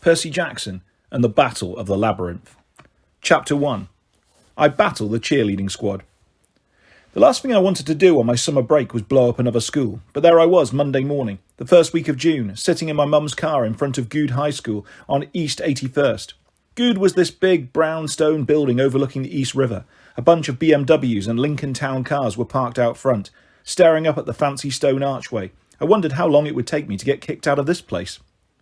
Percy Jackson and the Battle of the Labyrinth. Chapter 1. I battle the cheerleading squad. The last thing I wanted to do on my summer break was blow up another school, but there I was Monday morning, the first week of June, sitting in my mum's car in front of Good High School on East 81st. Good was this big brown stone building overlooking the East River. A bunch of BMWs and Lincoln Town cars were parked out front. Staring up at the fancy stone archway, I wondered how long it would take me to get kicked out of this place.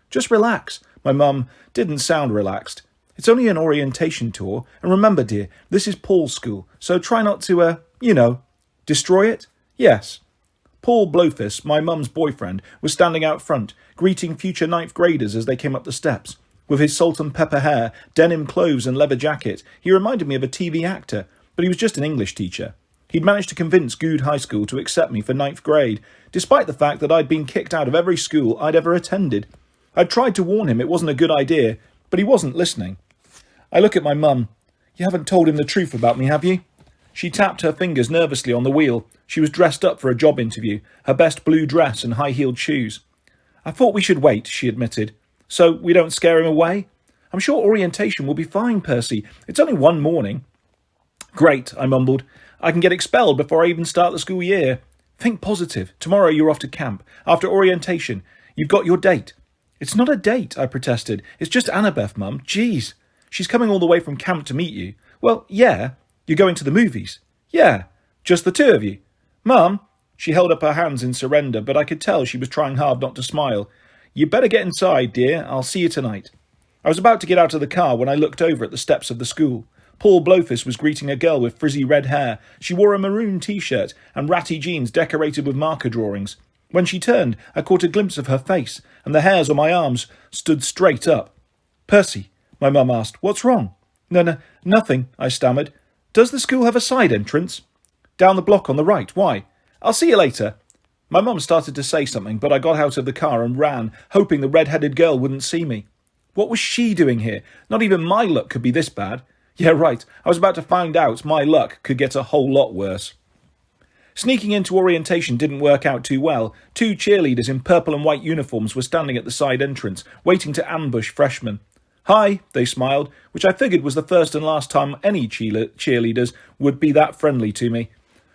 Just relax. My mum didn't sound relaxed. It's only an orientation tour, and remember, dear, this is Paul's school, so try not to, destroy it? Yes. Paul Blowfist, my mum's boyfriend, was standing out front, greeting future ninth graders as they came up the steps. With his salt and pepper hair, denim clothes and leather jacket, he reminded me of a TV actor, but he was just an English teacher. He'd managed to convince Good High School to accept me for ninth grade, despite the fact that I'd been kicked out of every school I'd ever attended. I'd tried to warn him it wasn't a good idea, but he wasn't listening. I look at my mum. You haven't told him the truth about me, have you? She tapped her fingers nervously on the wheel. She was dressed up for a job interview, her best blue dress and high-heeled shoes. I thought we should wait, she admitted, so we don't scare him away. I'm sure orientation will be fine, Percy. It's only one morning. Great, I mumbled. I can get expelled before I even start the school year. Think positive. Tomorrow you're off to camp. After orientation, you've got your date. It's not a date, I protested. It's just Annabeth, Mum. Jeez. She's coming all the way from camp to meet you. Well, yeah. You're going to the movies. Yeah. Just the two of you. Mum. She held up her hands in surrender, but I could tell she was trying hard not to smile. You better get inside, dear. I'll see you tonight. I was about to get out of the car when I looked over at the steps of the school. Paul Blowfist was greeting a girl with frizzy red hair. She wore a maroon t-shirt and ratty jeans decorated with marker drawings. When she turned, I caught a glimpse of her face, and the hairs on my arms stood straight up. Percy, my mum asked, what's wrong? No, nothing, I stammered. Does the school have a side entrance? Down the block on the right. Why? I'll see you later. My mum started to say something, but I got out of the car and ran, hoping the red-headed girl wouldn't see me. What was she doing here? Not even my luck could be this bad. Yeah, right. I was about to find out my luck could get a whole lot worse. Sneaking into orientation didn't work out too well. Two cheerleaders in purple and white uniforms were standing at the side entrance, waiting to ambush freshmen. Hi, they smiled, which I figured was the first and last time any cheerleaders would be that friendly to me.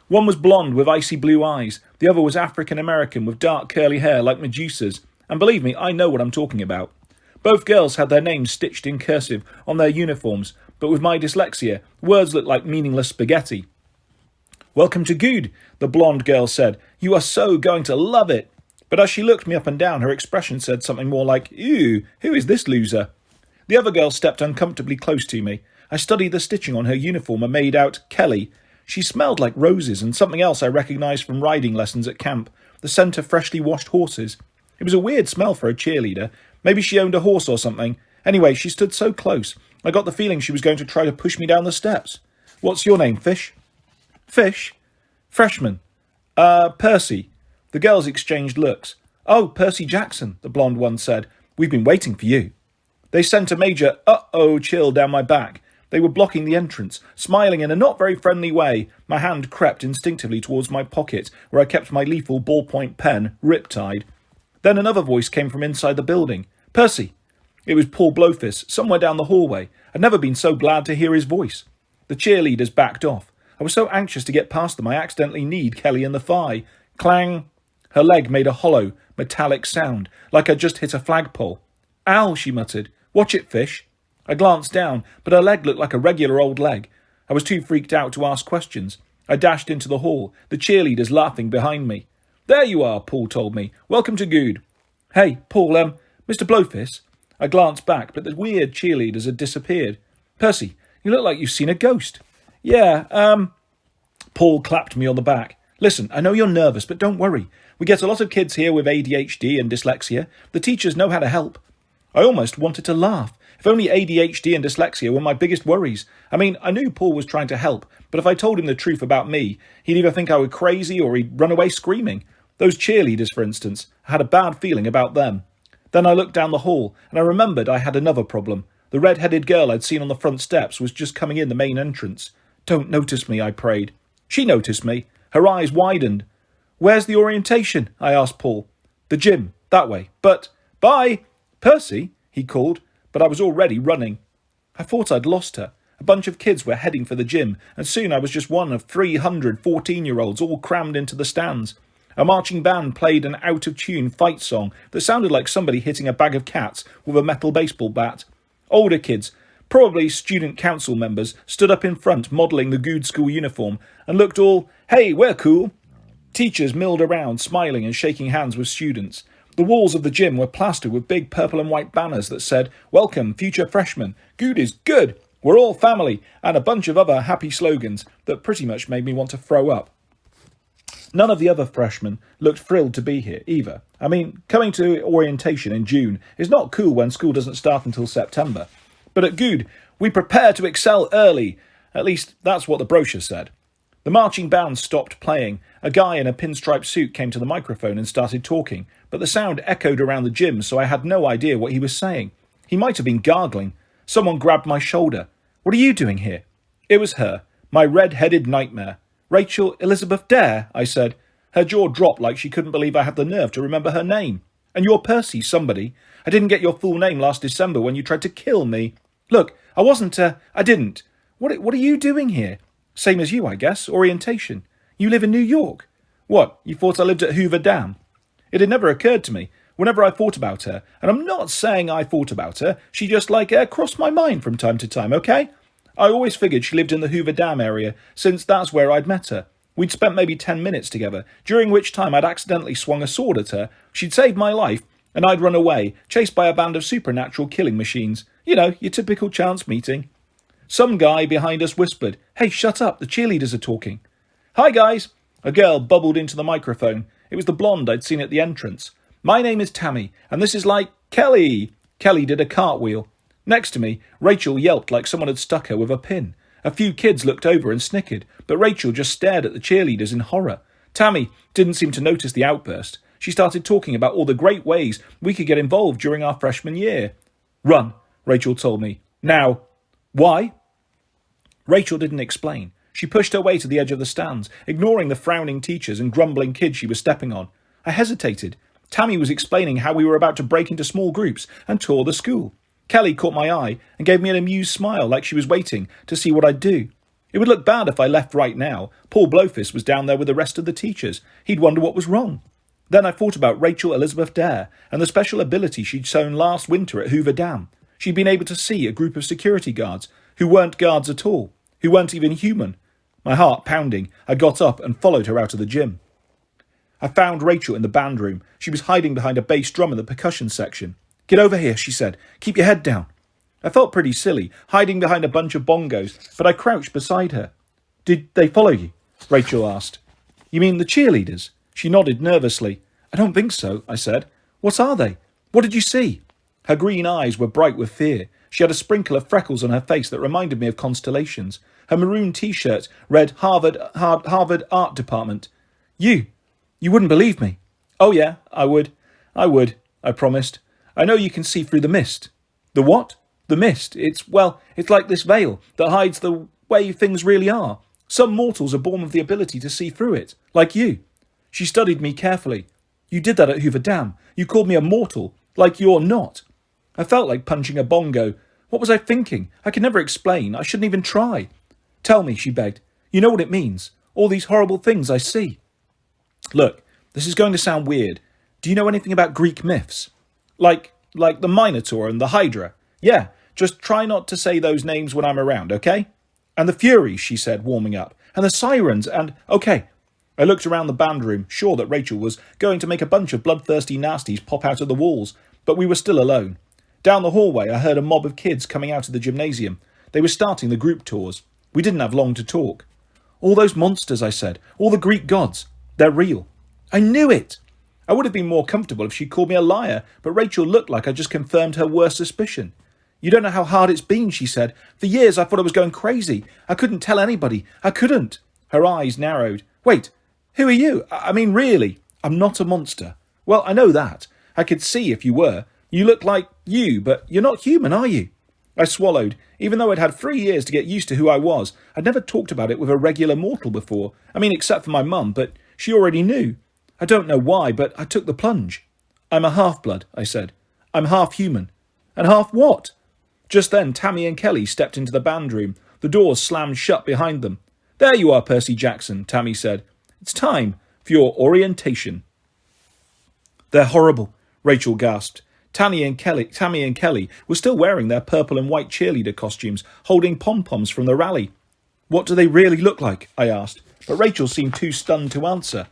One was blonde with icy blue eyes. The other was African-American with dark curly hair like Medusa's. And believe me, I know what I'm talking about. Both girls had their names stitched in cursive on their uniforms, but with my dyslexia, words looked like meaningless spaghetti. Welcome to Good, the blonde girl said. You are so going to love it. But as she looked me up and down, her expression said something more like, ew, who is this loser? The other girl stepped uncomfortably close to me. I studied the stitching on her uniform and made out Kelly. She smelled like roses and something else I recognised from riding lessons at camp, the scent of freshly washed horses. It was a weird smell for a cheerleader. Maybe she owned a horse or something. Anyway, she stood so close, I got the feeling she was going to try to push me down the steps. What's your name, Fish? Fish? Freshman. Percy. The girls exchanged looks. Oh, Percy Jackson, the blonde one said. We've been waiting for you. They sent a major uh-oh chill down my back. They were blocking the entrance, smiling in a not very friendly way. My hand crept instinctively towards my pocket, where I kept my lethal ballpoint pen, riptide. Then another voice came from inside the building. Percy. It was Paul Blowfist, somewhere down the hallway. I'd never been so glad to hear his voice. The cheerleaders backed off. I was so anxious to get past them I accidentally kneed Kelly in the thigh. Clang! Her leg made a hollow, metallic sound, like I'd just hit a flagpole. Ow, she muttered. Watch it, Fish. I glanced down, but her leg looked like a regular old leg. I was too freaked out to ask questions. I dashed into the hall, the cheerleaders laughing behind me. There you are, Paul told me. Welcome to Good. Hey, Paul, Mr. Blowfist. I glanced back, but the weird cheerleaders had disappeared. Percy, you look like you've seen a ghost. Yeah, Paul clapped me on the back. Listen, I know you're nervous, but don't worry. We get a lot of kids here with ADHD and dyslexia. The teachers know how to help. I almost wanted to laugh. If only ADHD and dyslexia were my biggest worries. I mean, I knew Paul was trying to help, but if I told him the truth about me, he'd either think I was crazy or he'd run away screaming. Those cheerleaders, for instance, I had a bad feeling about them. Then I looked down the hall, and I remembered I had another problem. The red-headed girl I'd seen on the front steps was just coming in the main entrance. Don't notice me, I prayed. She noticed me. Her eyes widened. Where's the orientation? I asked Paul. The gym, that way. But, bye! Percy, he called. but I was already running. I thought I'd lost her. A bunch of kids were heading for the gym, and soon I was just one of 300 14-year-olds all crammed into the stands. A marching band played an out-of-tune fight song that sounded like somebody hitting a bag of cats with a metal baseball bat. Older kids, probably student council members, stood up in front modelling the good school uniform and looked all, "Hey, we're cool." Teachers milled around, smiling and shaking hands with students. The walls of the gym were plastered with big purple and white banners that said, "Welcome, future freshmen. Good is good. We're all family," and a bunch of other happy slogans that pretty much made me want to throw up. None of the other freshmen looked thrilled to be here, either. I mean, coming to orientation in June is not cool when school doesn't start until September. But at Good, we prepare to excel early. At least, that's what the brochure said. The marching band stopped playing. A guy in a pinstripe suit came to the microphone and started talking, but the sound echoed around the gym, so I had no idea what he was saying. He might have been gargling. Someone grabbed my shoulder. "What are you doing here?" It was her, my red-headed nightmare. "Rachel Elizabeth Dare," I said. Her jaw dropped like she couldn't believe I had the nerve to remember her name. "And you're Percy somebody. I didn't get your full name last December when you tried to kill me." "Look, I didn't. What are you doing here?" "Same as you, I guess. Orientation. You live in New York." "What, you thought I lived at Hoover Dam?" It had never occurred to me. Whenever I thought about her, and I'm not saying I thought about her, she just crossed my mind from time to time, okay? I always figured she lived in the Hoover Dam area, since that's where I'd met her. We'd spent maybe 10 minutes together, during which time I'd accidentally swung a sword at her. She'd saved my life, and I'd run away, chased by a band of supernatural killing machines. You know, your typical chance meeting. Some guy behind us whispered, "Hey, shut up, the cheerleaders are talking." "Hi, guys." A girl bubbled into the microphone. It was the blonde I'd seen at the entrance. "My name is Tammy, and this is Kelly." Kelly did a cartwheel. Next to me, Rachel yelped like someone had stuck her with a pin. A few kids looked over and snickered, but Rachel just stared at the cheerleaders in horror. Tammy didn't seem to notice the outburst. She started talking about all the great ways we could get involved during our freshman year. "Run," Rachel told me. "Now." "Why?" Rachel didn't explain. She pushed her way to the edge of the stands, ignoring the frowning teachers and grumbling kids she was stepping on. I hesitated. Tammy was explaining how we were about to break into small groups and tour the school. Kelly caught my eye and gave me an amused smile like she was waiting to see what I'd do. It would look bad if I left right now. Paul Blowfist was down there with the rest of the teachers. He'd wonder what was wrong. Then I thought about Rachel Elizabeth Dare and the special ability she'd shown last winter at Hoover Dam. She'd been able to see a group of security guards who weren't guards at all, who weren't even human. My heart pounding, I got up and followed her out of the gym. I found Rachel in the band room. She was hiding behind a bass drum in the percussion section. "Get over here," she said. "Keep your head down." I felt pretty silly, hiding behind a bunch of bongos, but I crouched beside her. "Did they follow you?" Rachel asked. "You mean the cheerleaders?" She nodded nervously. "I don't think so," I said. "What are they? What did you see?" Her green eyes were bright with fear. She had a sprinkle of freckles on her face that reminded me of constellations. Her maroon T-shirt read Harvard Art Department. You wouldn't believe me." "Oh yeah, I would, I promised. I know you can see through the mist." "The what?" "The mist. It's like this veil that hides the way things really are. Some mortals are born with the ability to see through it, like you." She studied me carefully. "You did that at Hoover Dam. You called me a mortal, like you're not." I felt like punching a bongo. What was I thinking? I could never explain. I shouldn't even try. "Tell me," she begged. "You know what it means. All these horrible things I see." "Look, this is going to sound weird. Do you know anything about Greek myths? Like the Minotaur and the Hydra? Yeah, just try not to say those names when I'm around, okay? And the Furies," she said, warming up. "And the Sirens and... Okay." I looked around the band room, sure that Rachel was going to make a bunch of bloodthirsty nasties pop out of the walls, but we were still alone. Down the hallway, I heard a mob of kids coming out of the gymnasium. They were starting the group tours. We didn't have long to talk. "All those monsters," I said. "All the Greek gods. They're real." I knew it! I would have been more comfortable if she'd called me a liar, but Rachel looked like I just confirmed her worst suspicion. "You don't know how hard it's been," she said. "For years I thought I was going crazy. I couldn't tell anybody. I couldn't." Her eyes narrowed. "Wait, who are you? I mean, really?" "I'm not a monster." "Well, I know that. I could see if you were. You look like you, but you're not human, are you?" I swallowed. Even though I'd had 3 years to get used to who I was, I'd never talked about it with a regular mortal before. I mean, except for my mum, but she already knew. I don't know why, but I took the plunge. "I'm a half-blood," I said. "I'm half human." "And half what?" Just then, Tammy and Kelly stepped into the band room. The doors slammed shut behind them. "There you are, Percy Jackson," Tammy said. "It's time for your orientation." "They're horrible," Rachel gasped. Tammy and Kelly were still wearing their purple and white cheerleader costumes, holding pom-poms from the rally. "What do they really look like?" I asked, but Rachel seemed too stunned to answer.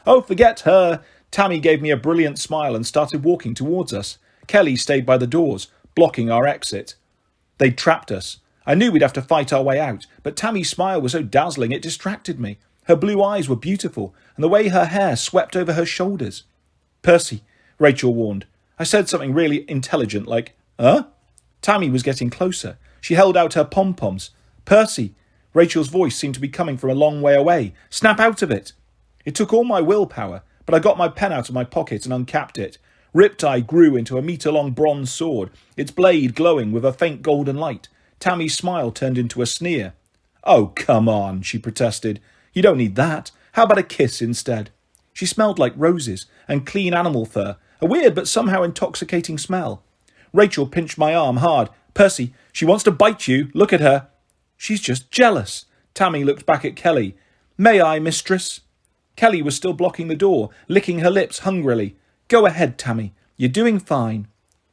"Oh, forget her." Tammy gave me a brilliant smile and started walking towards us. Kelly stayed by the doors, blocking our exit. They'd trapped us. I knew we'd have to fight our way out, but Tammy's smile was so dazzling it distracted me. Her blue eyes were beautiful, and the way her hair swept over her shoulders. "Percy," Rachel warned. I said something really intelligent like, "Huh?" Tammy was getting closer. She held out her pom-poms. "Percy." Rachel's voice seemed to be coming from a long way away. "Snap out of it." It took all my willpower, but I got my pen out of my pocket and uncapped it. Riptide grew into a metre-long bronze sword, its blade glowing with a faint golden light. Tammy's smile turned into a sneer. "Oh, come on," she protested. "You don't need that. How about a kiss instead?" She smelled like roses and clean animal fur, a weird but somehow intoxicating smell. Rachel pinched my arm hard. "Percy, she wants to bite you. Look at her." "She's just jealous." Tammy looked back at Kelly. "May I, mistress?" Kelly was still blocking the door, licking her lips hungrily. "Go ahead, Tammy. You're doing fine."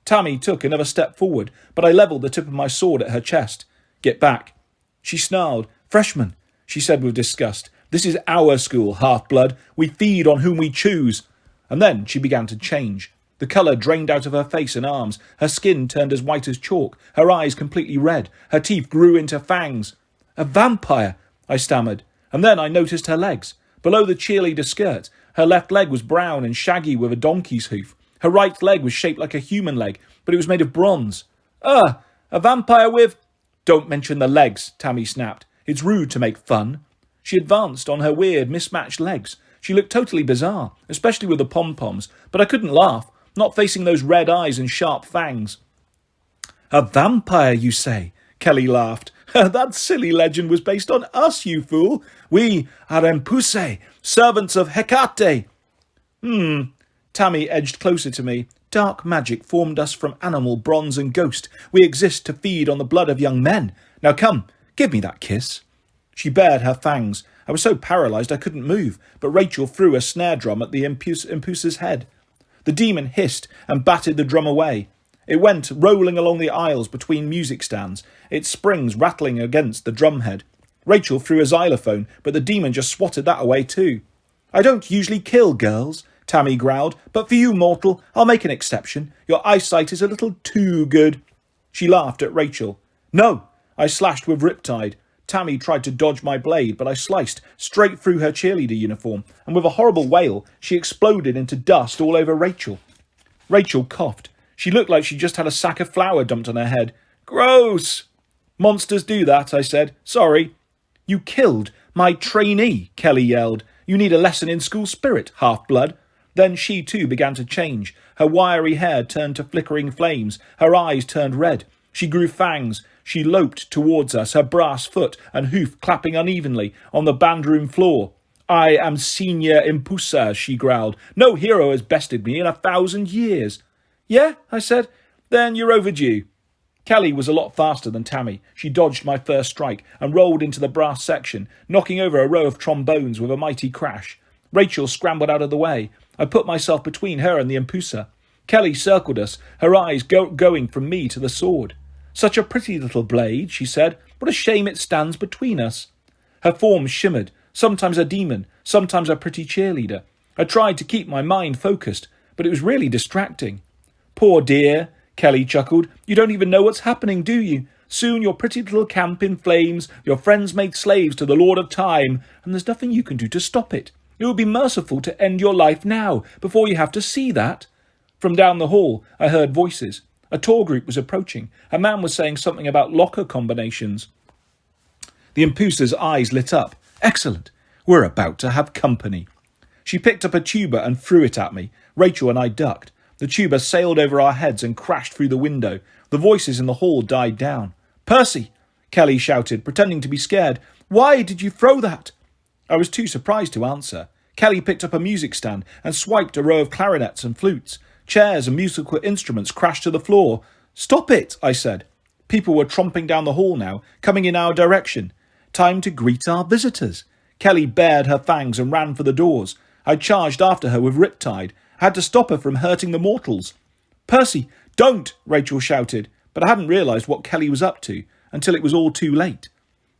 Tammy took another step forward, but I levelled the tip of my sword at her chest. "Get back." She snarled. "Freshman," she said with disgust. "This is our school, half-blood. We feed on whom we choose." And then she began to change. The colour drained out of her face and arms. Her skin turned as white as chalk, her eyes completely red. Her teeth grew into fangs. "A vampire," I stammered. And then I noticed her legs. Below the cheerleader skirt, her left leg was brown and shaggy with a donkey's hoof. Her right leg was shaped like a human leg, but it was made of bronze. "A vampire with—" "Don't mention the legs," Tammy snapped. "It's rude to make fun." She advanced on her weird, mismatched legs. She looked totally bizarre, especially with the pom-poms, but I couldn't laugh, not facing those red eyes and sharp fangs. "A vampire, you say?" Kelly laughed. "That silly legend was based on us, you fool. We are Empuse, servants of Hecate." Tammy edged closer to me. "Dark magic formed us from animal, bronze and ghost. We exist to feed on the blood of young men. Now come, give me that kiss." She bared her fangs. I was so paralysed I couldn't move, but Rachel threw a snare drum at the Impuse's head. The demon hissed and batted the drum away. It went rolling along the aisles between music stands, its springs rattling against the drumhead. Rachel threw a xylophone, but the demon just swatted that away too. "I don't usually kill girls," Tammy growled, "but for you, mortal, I'll make an exception. Your eyesight is a little too good." She laughed at Rachel. "No!" I slashed with Riptide. Tammy tried to dodge my blade, but I sliced straight through her cheerleader uniform, and with a horrible wail, she exploded into dust all over Rachel. Rachel coughed. She looked like she just had a sack of flour dumped on her head. "Gross!" "Monsters do that," I said. "Sorry." "You killed my trainee," Kelly yelled. "You need a lesson in school spirit, half-blood." Then she too began to change. Her wiry hair turned to flickering flames. Her eyes turned red. She grew fangs. She loped towards us, her brass foot and hoof clapping unevenly on the bandroom floor. "I am Senior Impusa," she growled. "No hero has bested me in 1,000 years." "Yeah?" I said. "Then you're overdue." Kelly was a lot faster than Tammy. She dodged my first strike and rolled into the brass section, knocking over a row of trombones with a mighty crash. Rachel scrambled out of the way. I put myself between her and the Impusa. Kelly circled us, her eyes going from me to the sword. "Such a pretty little blade," she said. "What a shame it stands between us." Her form shimmered, sometimes a demon, sometimes a pretty cheerleader. I tried to keep my mind focused, but it was really distracting. "Poor dear," Kelly chuckled. "You don't even know what's happening, do you? Soon your pretty little camp in flames, your friends made slaves to the Lord of Time, and there's nothing you can do to stop it. It would be merciful to end your life now, before you have to see that." From down the hall, I heard voices. A tour group was approaching. A man was saying something about locker combinations. The Impusa's eyes lit up. "Excellent. We're about to have company." She picked up a tuba and threw it at me. Rachel and I ducked. The tuba sailed over our heads and crashed through the window. The voices in the hall died down. "Percy!" Kelly shouted, pretending to be scared. "Why did you throw that?" I was too surprised to answer. Kelly picked up a music stand and swiped a row of clarinets and flutes. Chairs and musical instruments crashed to the floor. "Stop it," I said. People were tromping down the hall now, coming in our direction. Time to greet our visitors. Kelly bared her fangs and ran for the doors. I charged after her with Riptide. I had to stop her from hurting the mortals. Percy, don't, Rachel shouted, but I hadn't realised what Kelly was up to until it was all too late.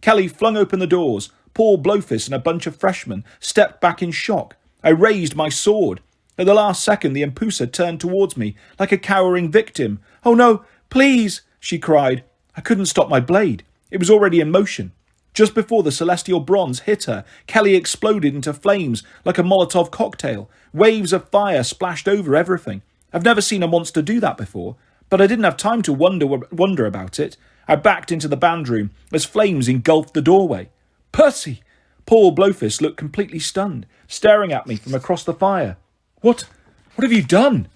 Kelly flung open the doors. Paul Blowfist and a bunch of freshmen stepped back in shock. I raised my sword. At the last second, the Impusa turned towards me like a cowering victim. Oh no, please, she cried. I couldn't stop my blade. It was already in motion. Just before the celestial bronze hit her, Kelly exploded into flames like a Molotov cocktail. Waves of fire splashed over everything. I've never seen a monster do that before, but I didn't have time to wonder about it. I backed into the band room as flames engulfed the doorway. Percy! Paul Blowfist looked completely stunned, staring at me from across the fire. What have you done?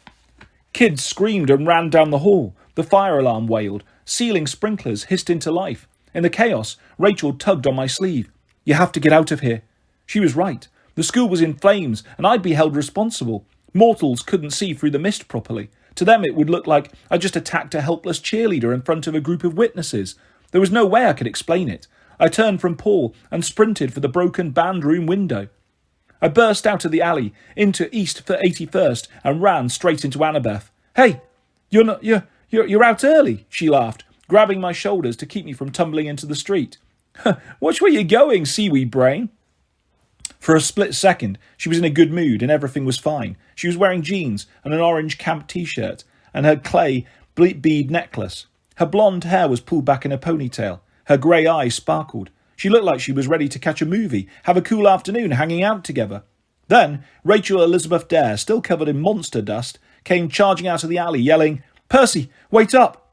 Kids screamed and ran down the hall. The fire alarm wailed. Ceiling sprinklers hissed into life. In the chaos, Rachel tugged on my sleeve. You have to get out of here. She was right. The school was in flames, and I'd be held responsible. Mortals couldn't see through the mist properly. To them it would look like I just attacked a helpless cheerleader in front of a group of witnesses. There was no way I could explain it. I turned from Paul and sprinted for the broken band room window. I burst out of the alley into East 81st and ran straight into Annabeth. Hey, you're out early, she laughed, grabbing my shoulders to keep me from tumbling into the street. Watch where you're going, seaweed brain. For a split second, she was in a good mood and everything was fine. She was wearing jeans and an orange camp t-shirt and her clay bead necklace. Her blonde hair was pulled back in a ponytail. Her grey eyes sparkled. She looked like she was ready to catch a movie, have a cool afternoon hanging out together. Then, Rachel Elizabeth Dare, still covered in monster dust, came charging out of the alley, yelling, Percy, wait up!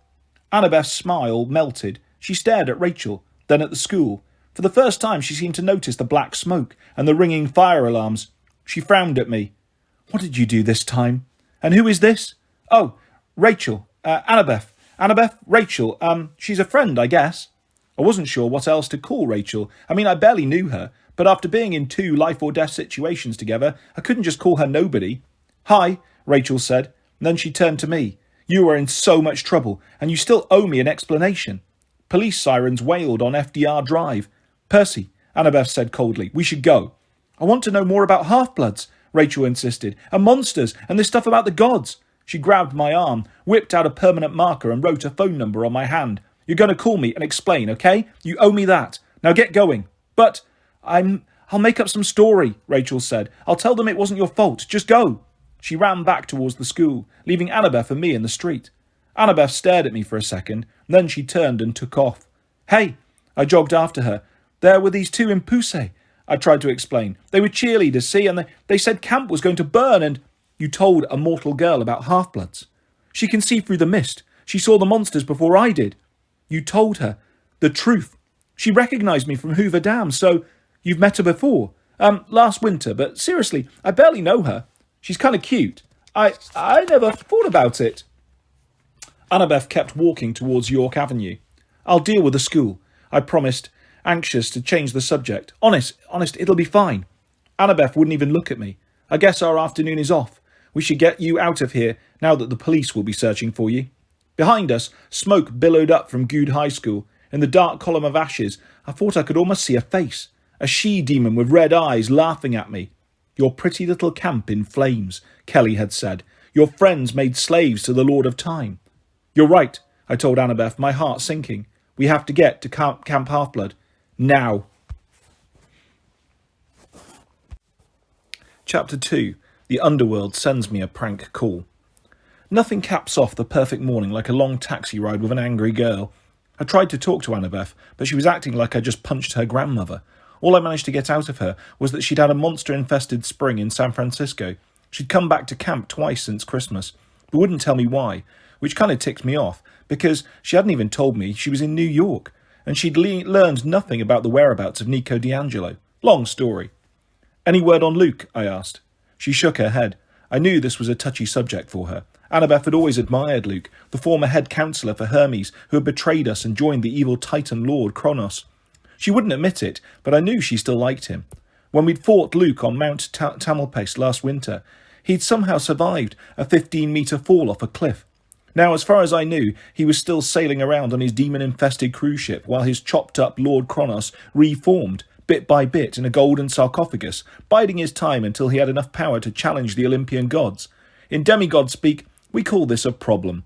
Annabeth's smile melted. She stared at Rachel, then at the school. For the first time she seemed to notice the black smoke and the ringing fire alarms. She frowned at me. What did you do this time? And who is this? Oh, Rachel. Annabeth. Annabeth, Rachel. She's a friend, I guess. I wasn't sure what else to call Rachel. I mean, I barely knew her, but after being in 2 life-or-death situations together, I couldn't just call her nobody. Hi, Rachel said, and then she turned to me. You are in so much trouble, and you still owe me an explanation. Police sirens wailed on FDR Drive. Percy, Annabeth said coldly, we should go. I want to know more about half-bloods, Rachel insisted, and monsters, and this stuff about the gods. She grabbed my arm, whipped out a permanent marker and wrote a phone number on my hand. You're going to call me and explain, okay? You owe me that. Now get going. But I'll make up some story, Rachel said. I'll tell them it wasn't your fault. Just go. She ran back towards the school, leaving Annabeth and me in the street. Annabeth stared at me for a second, then she turned and took off. Hey, I jogged after her. There were these 2 Impusae, I tried to explain. They were cheerleaders, see, and they said camp was going to burn and... You told a mortal girl about half-bloods. She can see through the mist. She saw the monsters before I did. You told her the truth. She recognised me from Hoover Dam, so you've met her before. Last winter, but seriously, I barely know her. She's kind of cute. I never thought about it. Annabeth kept walking towards York Avenue. I'll deal with the school, I promised, anxious to change the subject. Honest, it'll be fine. Annabeth wouldn't even look at me. I guess our afternoon is off. We should get you out of here now that the police will be searching for you. Behind us, smoke billowed up from Good High School. In the dark column of ashes, I thought I could almost see a face. A she-demon with red eyes laughing at me. Your pretty little camp in flames, Kelly had said. Your friends made slaves to the Lord of Time. You're right, I told Annabeth, my heart sinking. We have to get to Camp Half-Blood. Now. Chapter 2. The Underworld Sends Me a Prank Call. Nothing caps off the perfect morning like a long taxi ride with an angry girl. I tried to talk to Annabeth, but she was acting like I just punched her grandmother. All I managed to get out of her was that she'd had a monster-infested spring in San Francisco. She'd come back to camp twice since Christmas, but wouldn't tell me why, which kind of ticked me off, because she hadn't even told me she was in New York, and she'd learned nothing about the whereabouts of Nico D'Angelo. Long story. Any word on Luke? I asked. She shook her head. I knew this was a touchy subject for her. Annabeth had always admired Luke, the former head counsellor for Hermes, who had betrayed us and joined the evil Titan Lord Kronos. She wouldn't admit it, but I knew she still liked him. When we'd fought Luke on Mount Tamalpais last winter, he'd somehow survived a 15-metre fall off a cliff. Now, as far as I knew, he was still sailing around on his demon-infested cruise ship while his chopped-up Lord Kronos reformed, bit by bit, in a golden sarcophagus, biding his time until he had enough power to challenge the Olympian gods. In demigod speak, we call this a problem.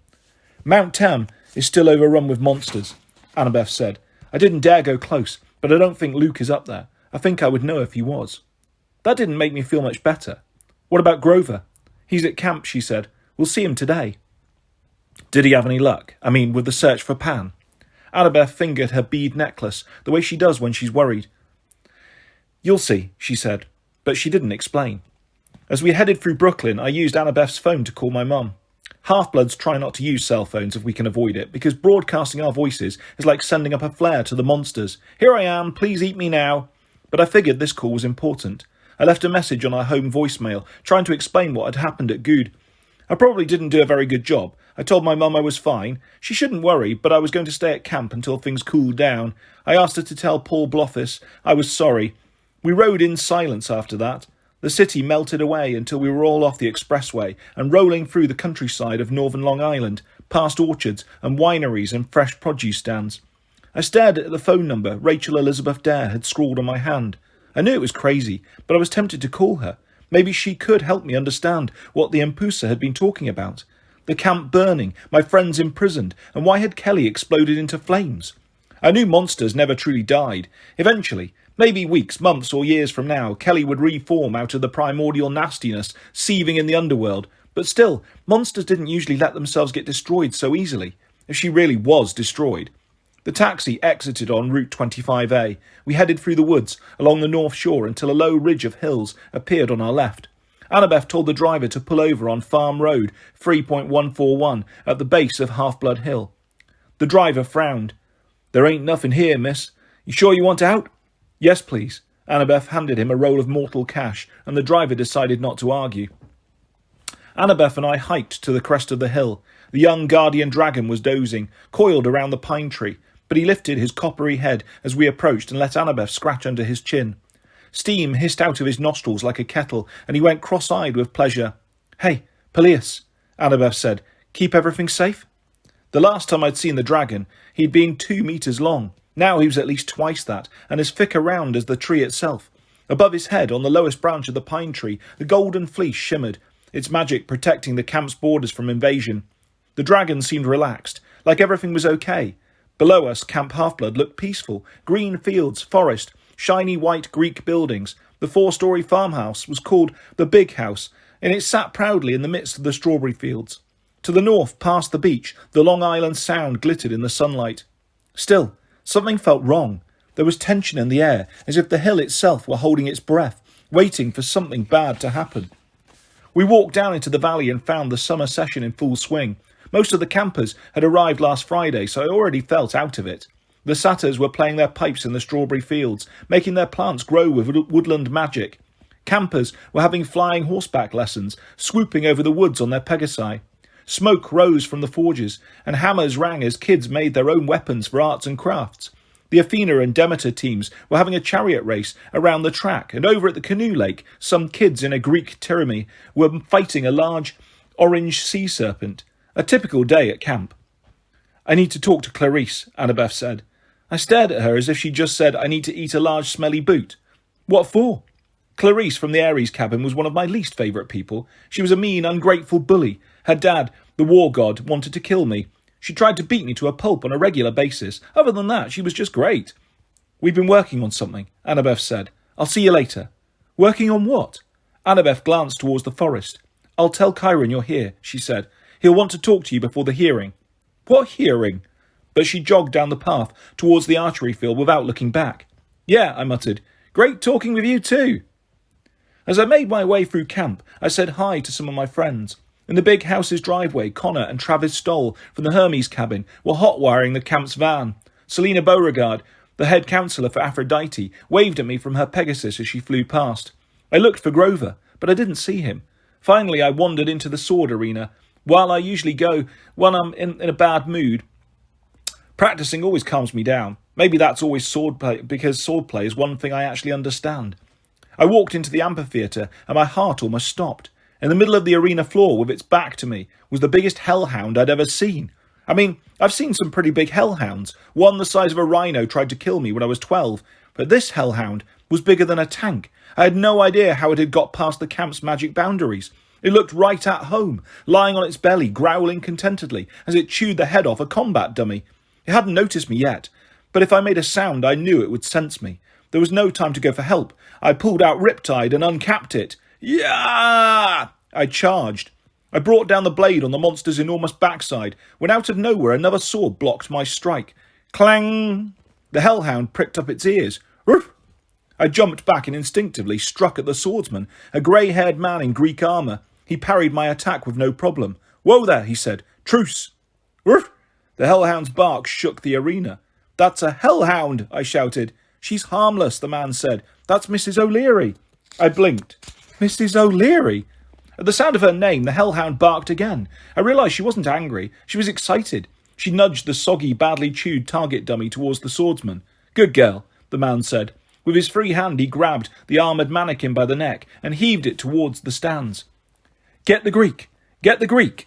Mount Tam is still overrun with monsters, Annabeth said. I didn't dare go close, but I don't think Luke is up there. I think I would know if he was. That didn't make me feel much better. What about Grover? He's at camp, she said. We'll see him today. Did he have any luck? I mean, with the search for Pan? Annabeth fingered her bead necklace, the way she does when she's worried. You'll see, she said, but she didn't explain. As we headed through Brooklyn, I used Annabeth's phone to call my mum. Half-bloods try not to use cell phones if we can avoid it, because broadcasting our voices is like sending up a flare to the monsters. Here I am, please eat me now. But I figured this call was important. I left a message on our home voicemail, trying to explain what had happened at Good. I probably didn't do a very good job. I told my mum I was fine. She shouldn't worry, but I was going to stay at camp until things cooled down. I asked her to tell Paul Blothis I was sorry. We rode in silence after that. The city melted away until we were all off the expressway and rolling through the countryside of northern Long Island, past orchards and wineries and fresh produce stands. I stared at the phone number Rachel Elizabeth Dare had scrawled on my hand. I knew it was crazy, but I was tempted to call her. Maybe she could help me understand what the Empusa had been talking about. The camp burning, my friends imprisoned, and why had Kelly exploded into flames? I knew monsters never truly died. Eventually, maybe weeks, months or years from now, Kelly would reform out of the primordial nastiness seething in the underworld. But still, monsters didn't usually let themselves get destroyed so easily, if she really was destroyed. The taxi exited on Route 25A. We headed through the woods, along the north shore, until a low ridge of hills appeared on our left. Annabeth told the driver to pull over on Farm Road 3.141 at the base of Half-Blood Hill. The driver frowned. There ain't nothing here, miss. You sure you want out? Yes, please. Annabeth handed him a roll of mortal cash, and the driver decided not to argue. Annabeth and I hiked to the crest of the hill. The young guardian dragon was dozing, coiled around the pine tree, but he lifted his coppery head as we approached and let Annabeth scratch under his chin. Steam hissed out of his nostrils like a kettle, and he went cross-eyed with pleasure. Hey, Peleus, Annabeth said, keep everything safe? The last time I'd seen the dragon, he'd been 2 meters long. Now he was at least twice that, and as thick around as the tree itself. Above his head, on the lowest branch of the pine tree, the golden fleece shimmered, its magic protecting the camp's borders from invasion. The dragon seemed relaxed, like everything was okay. Below us, Camp Half-Blood looked peaceful. Green fields, forest, shiny white Greek buildings. The 4-story farmhouse was called the Big House, and it sat proudly in the midst of the strawberry fields. To the north, past the beach, the Long Island Sound glittered in the sunlight. Still, something felt wrong. There was tension in the air, as if the hill itself were holding its breath, waiting for something bad to happen. We walked down into the valley and found the summer session in full swing. Most of the campers had arrived last Friday, so I already felt out of it. The satyrs were playing their pipes in the strawberry fields, making their plants grow with woodland magic. Campers were having flying horseback lessons, swooping over the woods on their pegasi. Smoke rose from the forges, and hammers rang as kids made their own weapons for arts and crafts. The Athena and Demeter teams were having a chariot race around the track, and over at the canoe lake, some kids in a Greek trireme were fighting a large orange sea serpent. A typical day at camp. I need to talk to Clarice, Annabeth said. I stared at her as if she just said, I need to eat a large smelly boot. What for? Clarice from the Ares cabin was one of my least favourite people. She was a mean, ungrateful bully. Her dad, the war god, wanted to kill me. She tried to beat me to a pulp on a regular basis. Other than that, she was just great. We've been working on something, Annabeth said. I'll see you later. Working on what? Annabeth glanced towards the forest. I'll tell Chiron you're here, she said. He'll want to talk to you before the hearing. What hearing? But she jogged down the path towards the archery field without looking back. Yeah, I muttered. Great talking with you too. As I made my way through camp, I said hi to some of my friends. In the big house's driveway, Connor and Travis Stoll from the Hermes cabin were hot-wiring the camp's van. Selena Beauregard, the head counsellor for Aphrodite, waved at me from her Pegasus as she flew past. I looked for Grover, but I didn't see him. Finally, I wandered into the sword arena. While I usually go when I'm in a bad mood, practicing always calms me down. Maybe that's always swordplay, because swordplay is one thing I actually understand. I walked into the amphitheatre and my heart almost stopped. In the middle of the arena floor, with its back to me, was the biggest hellhound I'd ever seen. I mean, I've seen some pretty big hellhounds. One the size of a rhino tried to kill me when I was 12, but this hellhound was bigger than a tank. I had no idea how it had got past the camp's magic boundaries. It looked right at home, lying on its belly, growling contentedly as it chewed the head off a combat dummy. It hadn't noticed me yet, but if I made a sound, I knew it would sense me. There was no time to go for help. I pulled out Riptide and uncapped it. Yeah! I charged. I brought down the blade on the monster's enormous backside, when out of nowhere another sword blocked my strike. Clang! The hellhound pricked up its ears. Ruff! I jumped back and instinctively struck at the swordsman, a grey-haired man in Greek armour. He parried my attack with no problem. Whoa there, he said. Truce! Ruff! The hellhound's bark shook the arena. That's a hellhound, I shouted. She's harmless, the man said. That's Mrs. O'Leary. I blinked. Mrs. O'Leary? At the sound of her name, the hellhound barked again. I realised she wasn't angry. She was excited. She nudged the soggy, badly chewed target dummy towards the swordsman. Good girl, the man said. With his free hand, he grabbed the armoured mannequin by the neck and heaved it towards the stands. Get the Greek! Get the Greek!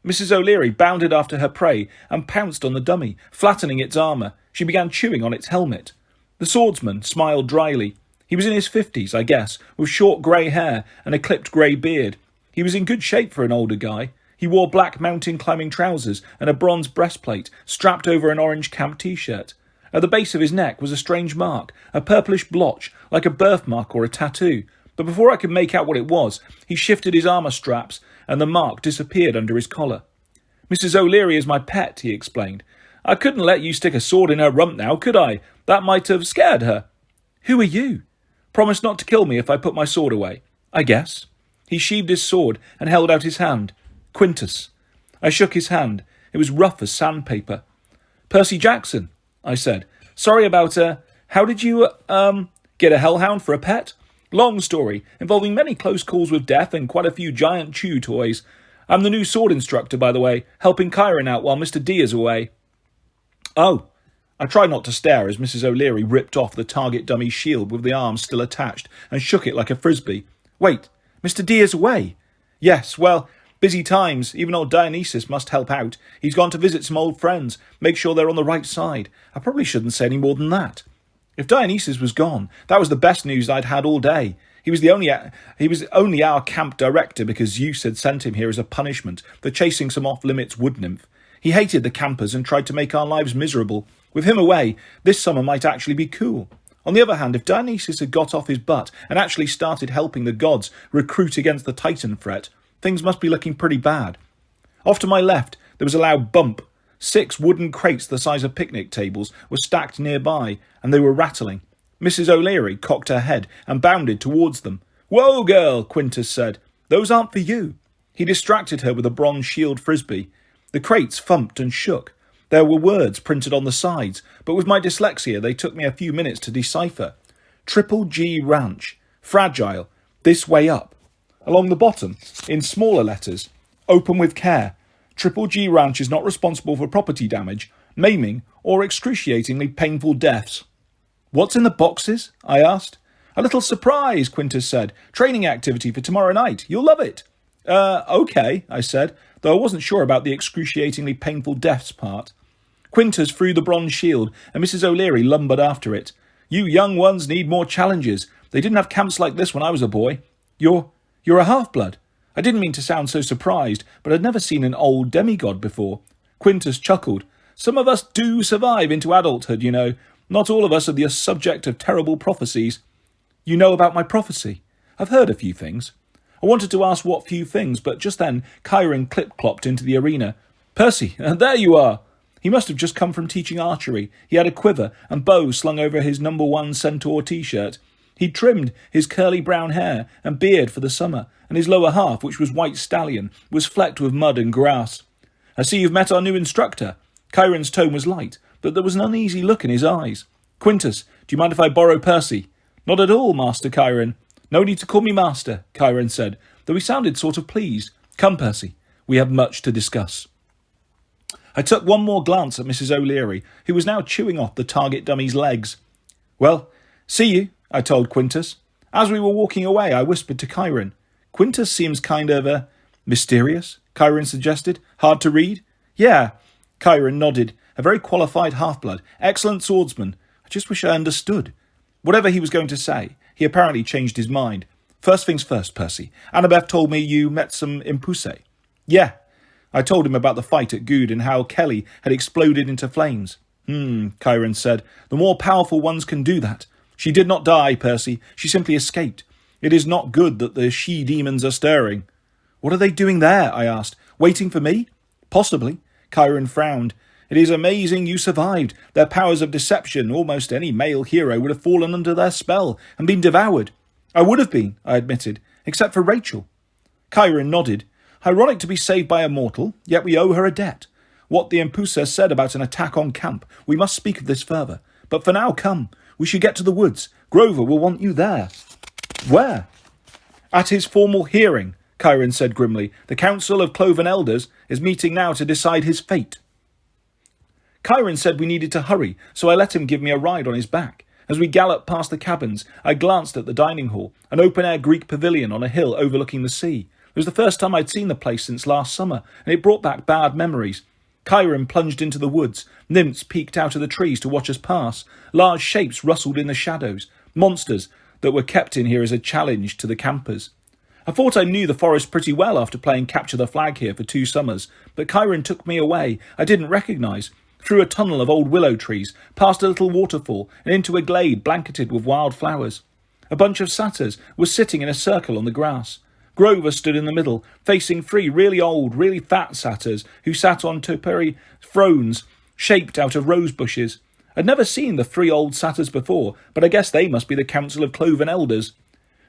Mrs. O'Leary bounded after her prey and pounced on the dummy, flattening its armour. She began chewing on its helmet. The swordsman smiled dryly. He was in his 50s, I guess, with short grey hair and a clipped grey beard. He was in good shape for an older guy. He wore black mountain climbing trousers and a bronze breastplate strapped over an orange camp t-shirt. At the base of his neck was a strange mark, a purplish blotch, like a birthmark or a tattoo. But before I could make out what it was, he shifted his armour straps and the mark disappeared under his collar. Mrs. O'Leary is my pet, he explained. I couldn't let you stick a sword in her rump now, could I? That might have scared her. Who are you? Promise not to kill me if I put my sword away. I guess. He sheathed his sword and held out his hand. Quintus. I shook his hand. It was rough as sandpaper. Percy Jackson, I said. Sorry about, how did you, get a hellhound for a pet? Long story, involving many close calls with death and quite a few giant chew toys. I'm the new sword instructor, by the way, helping Chiron out while Mr. D is away. Oh. I tried not to stare as Mrs. O'Leary ripped off the target dummy's shield with the arm still attached and shook it like a frisbee. Wait, Mr. D is away? Yes, well, busy times. Even old Dionysus must help out. He's gone to visit some old friends, make sure they're on the right side. I probably shouldn't say any more than that. If Dionysus was gone, that was the best news I'd had all day. He was only our camp director because Zeus had sent him here as a punishment for chasing some off-limits wood nymph. He hated the campers and tried to make our lives miserable. With him away, this summer might actually be cool. On the other hand, if Dionysus had got off his butt and actually started helping the gods recruit against the Titan threat, things must be looking pretty bad. Off to my left, there was a loud bump. 6 wooden crates the size of picnic tables were stacked nearby, and they were rattling. Mrs. O'Leary cocked her head and bounded towards them. Whoa, girl, Quintus said. Those aren't for you. He distracted her with a bronze shield frisbee. The crates thumped and shook. There were words printed on the sides, but with my dyslexia they took me a few minutes to decipher. Triple G Ranch. Fragile. This way up. Along the bottom, in smaller letters, open with care. Triple G Ranch is not responsible for property damage, maiming, or excruciatingly painful deaths. What's in the boxes? I asked. A little surprise, Quintus said. Training activity for tomorrow night. You'll love it. Okay, I said, though I wasn't sure about the excruciatingly painful deaths part. Quintus threw the bronze shield, and Mrs. O'Leary lumbered after it. You young ones need more challenges. They didn't have camps like this when I was a boy. You're a half-blood. I didn't mean to sound so surprised, but I'd never seen an old demigod before. Quintus chuckled. Some of us do survive into adulthood, you know. Not all of us are the subject of terrible prophecies. You know about my prophecy? I've heard a few things. I wanted to ask what few things, but just then Chiron clip-clopped into the arena. Percy, there you are. He must have just come from teaching archery. He had a quiver and bow slung over his number 1 centaur t-shirt. He'd trimmed his curly brown hair and beard for the summer, and his lower half, which was white stallion, was flecked with mud and grass. I see you've met our new instructor. Chiron's tone was light, but there was an uneasy look in his eyes. Quintus, do you mind if I borrow Percy? Not at all, Master Chiron. No need to call me Master, Chiron said, though he sounded sort of pleased. Come, Percy, we have much to discuss. I took one more glance at Mrs. O'Leary, who was now chewing off the target dummy's legs. Well, see you, I told Quintus. As we were walking away, I whispered to Chiron. Quintus seems kind of, mysterious, Chiron suggested. Hard to read? Yeah. Chiron nodded. A very qualified half-blood. Excellent swordsman. I just wish I understood. Whatever he was going to say, he apparently changed his mind. First things first, Percy. Annabeth told me you met some Impusae. Yeah. I told him about the fight at Good and how Kelly had exploded into flames. Chiron said. The more powerful ones can do that. She did not die, Percy. She simply escaped. It is not good that the she-demons are stirring. What are they doing there? I asked. Waiting for me? Possibly. Chiron frowned. It is amazing you survived. Their powers of deception, almost any male hero would have fallen under their spell and been devoured. I would have been, I admitted, except for Rachel. Chiron nodded. Ironic to be saved by a mortal, yet we owe her a debt. What the Impusa said about an attack on camp, we must speak of this further. But for now, come. We should get to the woods. Grover will want you there. Where? At his formal hearing, Chiron said grimly. The Council of Cloven Elders is meeting now to decide his fate. Chiron said we needed to hurry, so I let him give me a ride on his back. As we galloped past the cabins, I glanced at the dining hall, an open-air Greek pavilion on a hill overlooking the sea. It was the first time I'd seen the place since last summer, and it brought back bad memories. Chiron plunged into the woods. Nymphs peeked out of the trees to watch us pass. Large shapes rustled in the shadows. Monsters that were kept in here as a challenge to the campers. I thought I knew the forest pretty well after playing Capture the Flag here for 2 summers, but Chiron took me away I didn't recognise, through a tunnel of old willow trees, past a little waterfall, and into a glade blanketed with wild flowers. A bunch of satyrs was sitting in a circle on the grass. Grover stood in the middle, facing 3 really old, really fat satyrs who sat on topiary thrones shaped out of rose bushes. I'd never seen the 3 old satyrs before, but I guess they must be the Council of Cloven Elders.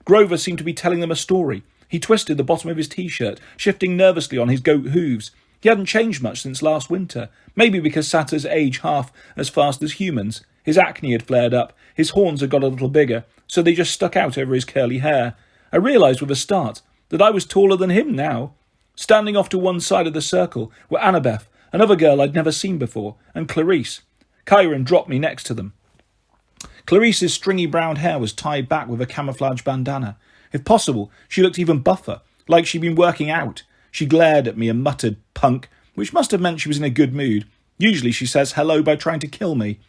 Grover seemed to be telling them a story. He twisted the bottom of his t-shirt, shifting nervously on his goat hooves. He hadn't changed much since last winter, maybe because satyrs age half as fast as humans. His acne had flared up, his horns had got a little bigger, so they just stuck out over his curly hair. I realised with a start that I was taller than him now. Standing off to one side of the circle were Annabeth, another girl I'd never seen before, and Clarice. Chiron dropped me next to them. Clarice's stringy brown hair was tied back with a camouflage bandana. If possible, she looked even buffer, like she'd been working out. She glared at me and muttered, "Punk," which must have meant she was in a good mood. Usually she says hello by trying to kill me.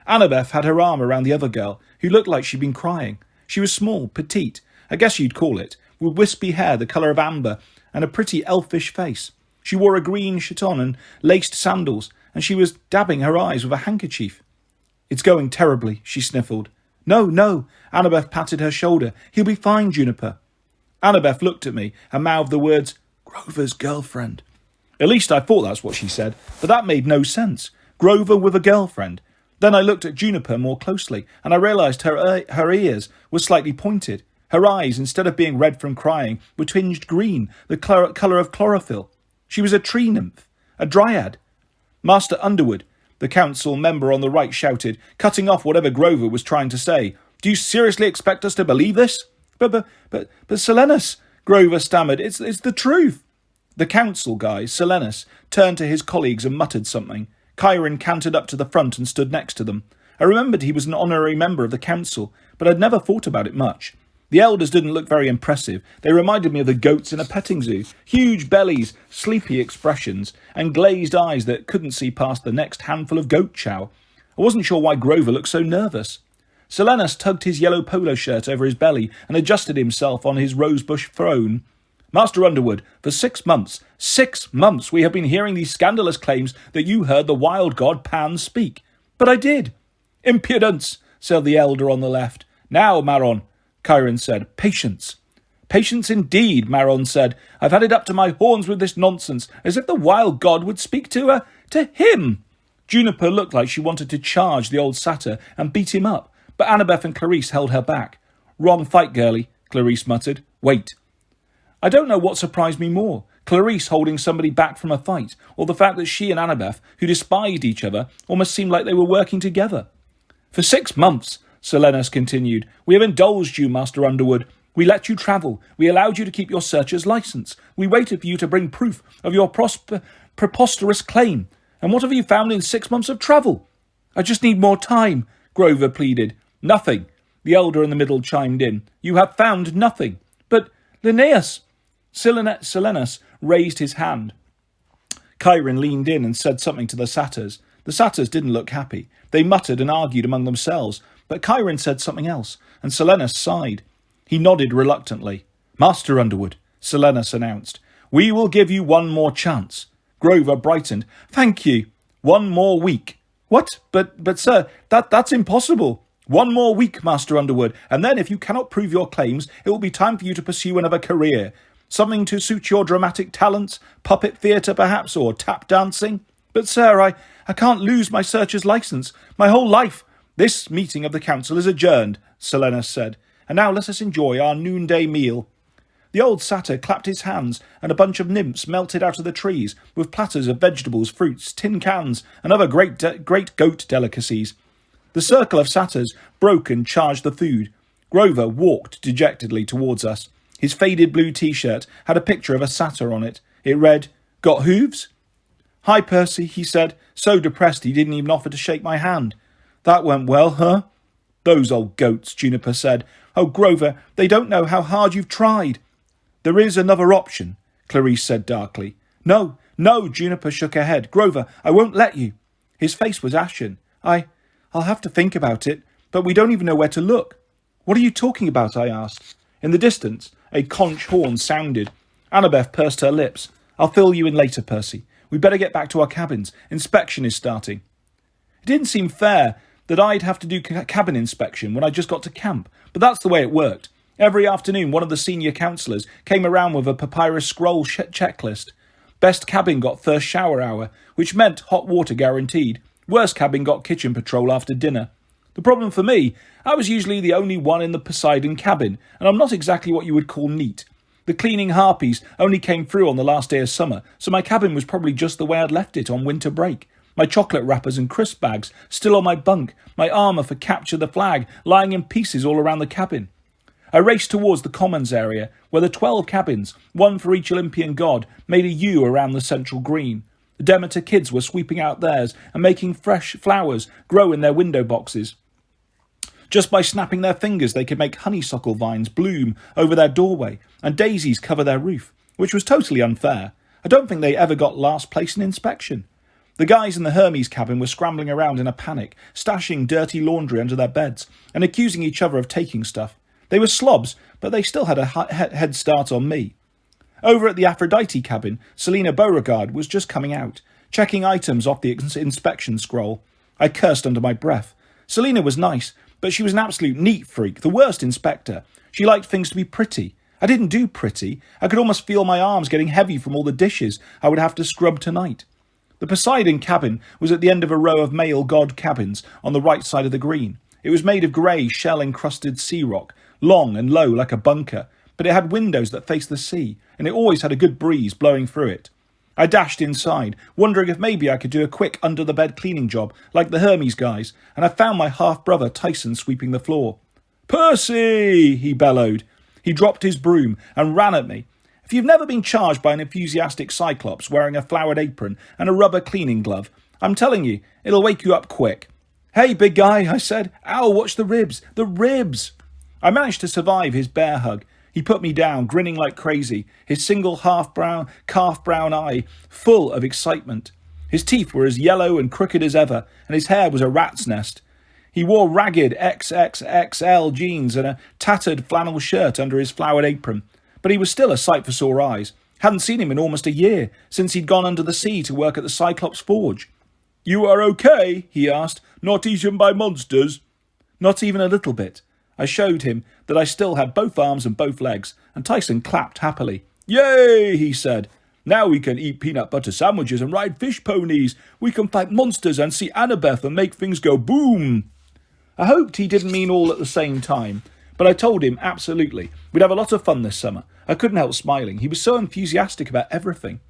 Annabeth had her arm around the other girl, who looked like she'd been crying. She was small, petite, I guess you'd call it, with wispy hair the colour of amber and a pretty elfish face. She wore a green chiton and laced sandals, and she was dabbing her eyes with a handkerchief. "It's going terribly," she sniffled. No, Annabeth patted her shoulder. "He'll be fine, Juniper." Annabeth looked at me and mouthed the words, "Grover's girlfriend." At least I thought that's what she said, but that made no sense. Grover with a girlfriend. Then I looked at Juniper more closely, and I realised her ears were slightly pointed. Her eyes, instead of being red from crying, were tinged green, the colour of chlorophyll. She was a tree nymph, a dryad. Master Underwood, the council member on the right, shouted, cutting off whatever Grover was trying to say. "Do you seriously expect us to believe this?" But Silenus, Grover stammered, it's the truth." The council guy, Silenus, turned to his colleagues and muttered something. Chiron cantered up to the front and stood next to them. I remembered he was an honorary member of the council, but I'd never thought about it much. The elders didn't look very impressive. They reminded me of the goats in a petting zoo. Huge bellies, sleepy expressions, and glazed eyes that couldn't see past the next handful of goat chow. I wasn't sure why Grover looked so nervous. Silenus tugged his yellow polo shirt over his belly and adjusted himself on his rosebush throne. "Master Underwood, for 6 months we have been hearing these scandalous claims that you heard the wild god Pan speak." "But I did." "Impudence," said the elder on the left. "Now, Maron," Chiron said, "patience." "Patience indeed," Maron said. "I've had it up to my horns with this nonsense, as if the wild god would speak to him." Juniper looked like she wanted to charge the old satyr and beat him up, but Annabeth and Clarice held her back. "Wrong fight, girlie," Clarice muttered. "Wait." I don't know what surprised me more, Clarice holding somebody back from a fight, or the fact that she and Annabeth, who despised each other, almost seemed like they were working together. "For 6 months, Silenus continued, "we have indulged you, Master Underwood. We let you travel. We allowed you to keep your searcher's license. We waited for you to bring proof of your preposterous claim. And what have you found in 6 months of travel?" "I just need more time," Grover pleaded. "Nothing," the elder in the middle chimed in. "You have found nothing." "But Linnaeus! Silenus raised his hand. Chiron leaned in and said something to the satyrs. The satyrs didn't look happy. They muttered and argued among themselves, but Chiron said something else, and Silenus sighed. He nodded reluctantly. Master Underwood, Silenus announced, we will give you one more chance. Grover brightened. Thank you. 1 more week. What? But sir, that's impossible. 1 more week, Master Underwood, and then if you cannot prove your claims, it will be time for you to pursue another career. Something to suit your dramatic talents, puppet theatre perhaps, or tap dancing. But sir, I can't lose my searcher's licence. My whole life. This meeting of the council is adjourned, Silenus said, and now let us enjoy our noonday meal. The old satyr clapped his hands, and a bunch of nymphs melted out of the trees, with platters of vegetables, fruits, tin cans, and other great goat delicacies. The circle of satyrs broke and charged the food. Grover walked dejectedly towards us. His faded blue T-shirt had a picture of a satyr on it. It read, Got hooves? Hi, Percy, he said, so depressed he didn't even offer to shake my hand. That went well, huh? Those old goats, Juniper said. Oh, Grover, they don't know how hard you've tried. There is another option, Clarice said darkly. No, Juniper shook her head. Grover, I won't let you. His face was ashen. I'll have to think about it, but we don't even know where to look. What are you talking about? I asked. In the distance, a conch horn sounded. Annabeth pursed her lips. I'll fill you in later, Percy. We'd better get back to our cabins. Inspection is starting. It didn't seem fair that I'd have to do cabin inspection when I just got to camp, but that's the way it worked. Every afternoon, one of the senior counsellors came around with a papyrus scroll checklist. Best cabin got first shower hour, which meant hot water guaranteed. Worst cabin got kitchen patrol after dinner. The problem for me, I was usually the only one in the Poseidon cabin, and I'm not exactly what you would call neat. The cleaning harpies only came through on the last day of summer, so my cabin was probably just the way I'd left it on winter break. My chocolate wrappers and crisp bags still on my bunk, my armour for capture the flag lying in pieces all around the cabin. I raced towards the commons area, where the 12 cabins, one for each Olympian god, made a U around the central green. The Demeter kids were sweeping out theirs and making fresh flowers grow in their window boxes. Just by snapping their fingers, they could make honeysuckle vines bloom over their doorway and daisies cover their roof, which was totally unfair. I don't think they ever got last place in inspection. The guys in the Hermes cabin were scrambling around in a panic, stashing dirty laundry under their beds and accusing each other of taking stuff. They were slobs, but they still had a head start on me. Over at the Aphrodite cabin, Selina Beauregard was just coming out, checking items off the inspection scroll. I cursed under my breath. Selina was nice, but she was an absolute neat freak, the worst inspector. She liked things to be pretty. I didn't do pretty. I could almost feel my arms getting heavy from all the dishes I would have to scrub tonight. The Poseidon cabin was at the end of a row of male god cabins on the right side of the green. It was made of grey, shell-encrusted sea rock, long and low like a bunker, but it had windows that faced the sea, and it always had a good breeze blowing through it. I dashed inside, wondering if maybe I could do a quick under-the-bed cleaning job, like the Hermes guys, and I found my half-brother Tyson sweeping the floor. "Percy!" he bellowed. He dropped his broom and ran at me. If you've never been charged by an enthusiastic cyclops wearing a flowered apron and a rubber cleaning glove, I'm telling you, it'll wake you up quick. "Hey, big guy," I said. "Ow, watch the ribs! The ribs!" I managed to survive his bear hug. He put me down, grinning like crazy, his single calf brown eye full of excitement. His teeth were as yellow and crooked as ever, and his hair was a rat's nest. He wore ragged XXXL jeans and a tattered flannel shirt under his flowered apron, but he was still a sight for sore eyes. Hadn't seen him in almost a year, since he'd gone under the sea to work at the Cyclops Forge. "You are okay?" he asked. "Not eaten by monsters?" Not even a little bit. I showed him that I still had both arms and both legs, and Tyson clapped happily. "Yay!" he said. "Now we can eat peanut butter sandwiches and ride fish ponies. We can fight monsters and see Annabeth and make things go boom." I hoped he didn't mean all at the same time, but I told him absolutely. We'd have a lot of fun this summer. I couldn't help smiling. He was so enthusiastic about everything.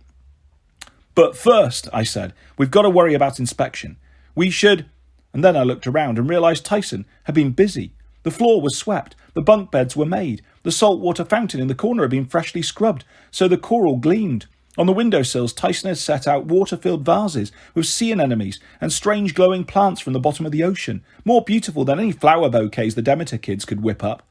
"But first," I said, "we've got to worry about inspection. We should..." And then I looked around and realised Tyson had been busy. The floor was swept, the bunk beds were made, the saltwater fountain in the corner had been freshly scrubbed, so the coral gleamed. On the windowsills, Tyson had set out water-filled vases with sea anemones and strange glowing plants from the bottom of the ocean, more beautiful than any flower bouquets the Demeter kids could whip up.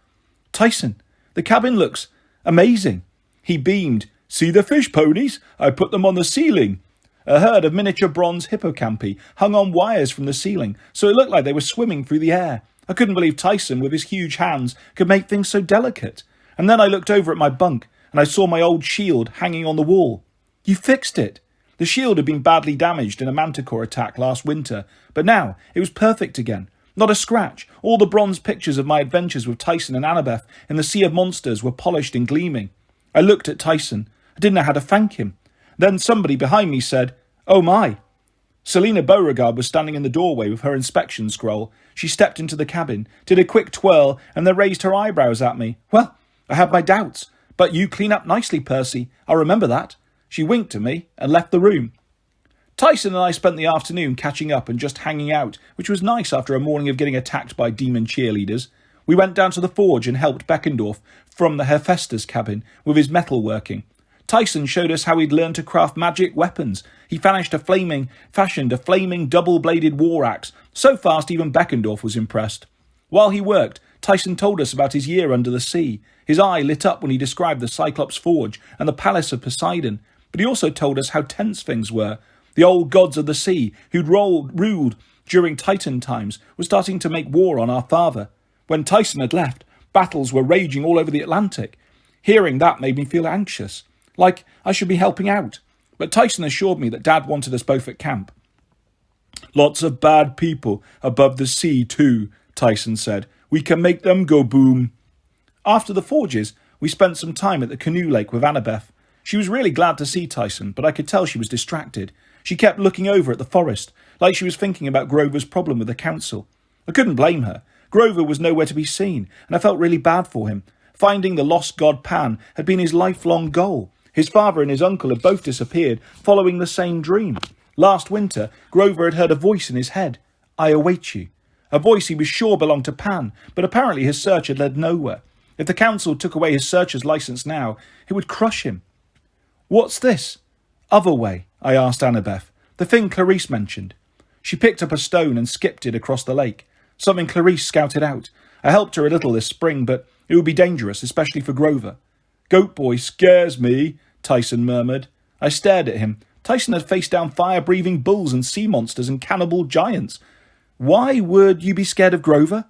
"Tyson, the cabin looks..." Amazing. He beamed. See the fish ponies? I put them on the ceiling. A herd of miniature bronze hippocampi hung on wires from the ceiling, so it looked like they were swimming through the air. I couldn't believe Tyson, with his huge hands, could make things so delicate. And then I looked over at my bunk, and I saw my old shield hanging on the wall. You fixed it. The shield had been badly damaged in a manticore attack last winter, but now it was perfect again. Not a scratch. All the bronze pictures of my adventures with Tyson and Annabeth in the Sea of Monsters were polished and gleaming. I looked at Tyson. I didn't know how to thank him. Then somebody behind me said, "Oh my." Selina Beauregard was standing in the doorway with her inspection scroll. She stepped into the cabin, did a quick twirl, and then raised her eyebrows at me. "Well, I had my doubts, but you clean up nicely, Percy. I'll remember that." She winked at me and left the room. Tyson and I spent the afternoon catching up and just hanging out, which was nice after a morning of getting attacked by demon cheerleaders. We went down to the forge and helped Beckendorf from the Hephaestus cabin with his metalworking. Tyson showed us how he'd learned to craft magic weapons. He fashioned a flaming double-bladed war axe, so fast even Beckendorf was impressed. While he worked, Tyson told us about his year under the sea. His eye lit up when he described the Cyclops Forge and the Palace of Poseidon, but he also told us how tense things were. The old gods of the sea, who'd ruled during Titan times, were starting to make war on our father. When Tyson had left, battles were raging all over the Atlantic. Hearing that made me feel anxious, like I should be helping out. But Tyson assured me that Dad wanted us both at camp. "Lots of bad people above the sea too," Tyson said. "We can make them go boom." After the forges, we spent some time at the canoe lake with Annabeth. She was really glad to see Tyson, but I could tell she was distracted. She kept looking over at the forest, like she was thinking about Grover's problem with the council. I couldn't blame her. Grover was nowhere to be seen, and I felt really bad for him. Finding the lost god Pan had been his lifelong goal. His father and his uncle had both disappeared, following the same dream. Last winter, Grover had heard a voice in his head. "I await you." A voice he was sure belonged to Pan, but apparently his search had led nowhere. If the council took away his searcher's license now, it would crush him. "What's this?" "Other way," I asked Annabeth. "The thing Clarice mentioned." She picked up a stone and skipped it across the lake. Something Clarice scouted out. I helped her a little this spring, but it would be dangerous, especially for Grover. "Goat boy scares me," Tyson murmured. I stared at him. Tyson had faced down fire-breathing bulls and sea monsters and cannibal giants. "Why would you be scared of Grover?"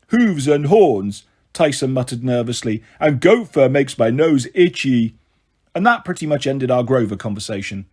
"Hooves and horns," Tyson muttered nervously, "and goat fur makes my nose itchy." And that pretty much ended our Grover conversation.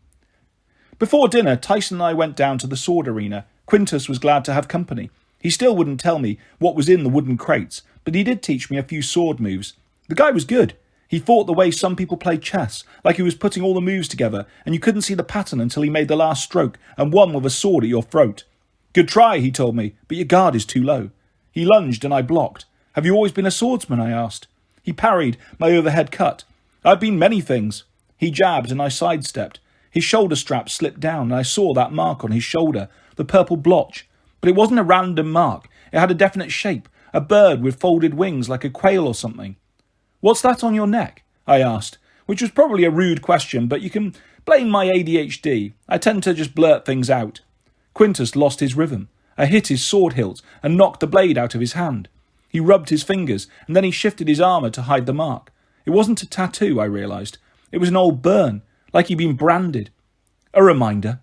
Before dinner, Tyson and I went down to the sword arena. Quintus was glad to have company. He still wouldn't tell me what was in the wooden crates, but he did teach me a few sword moves. The guy was good. He fought the way some people play chess, like he was putting all the moves together, and you couldn't see the pattern until he made the last stroke and won with a sword at your throat. "Good try," he told me, "but your guard is too low." He lunged and I blocked. "Have you always been a swordsman?" I asked. He parried my overhead cut. "I've been many things." He jabbed and I sidestepped. His shoulder strap slipped down and I saw that mark on his shoulder, the purple blotch. But it wasn't a random mark. It had a definite shape, a bird with folded wings like a quail or something. "What's that on your neck?" I asked, which was probably a rude question, but you can blame my ADHD. I tend to just blurt things out. Quintus lost his rhythm. I hit his sword hilt and knocked the blade out of his hand. He rubbed his fingers and then he shifted his armour to hide the mark. It wasn't a tattoo, I realised. It was an old burn, like he'd been branded. A reminder.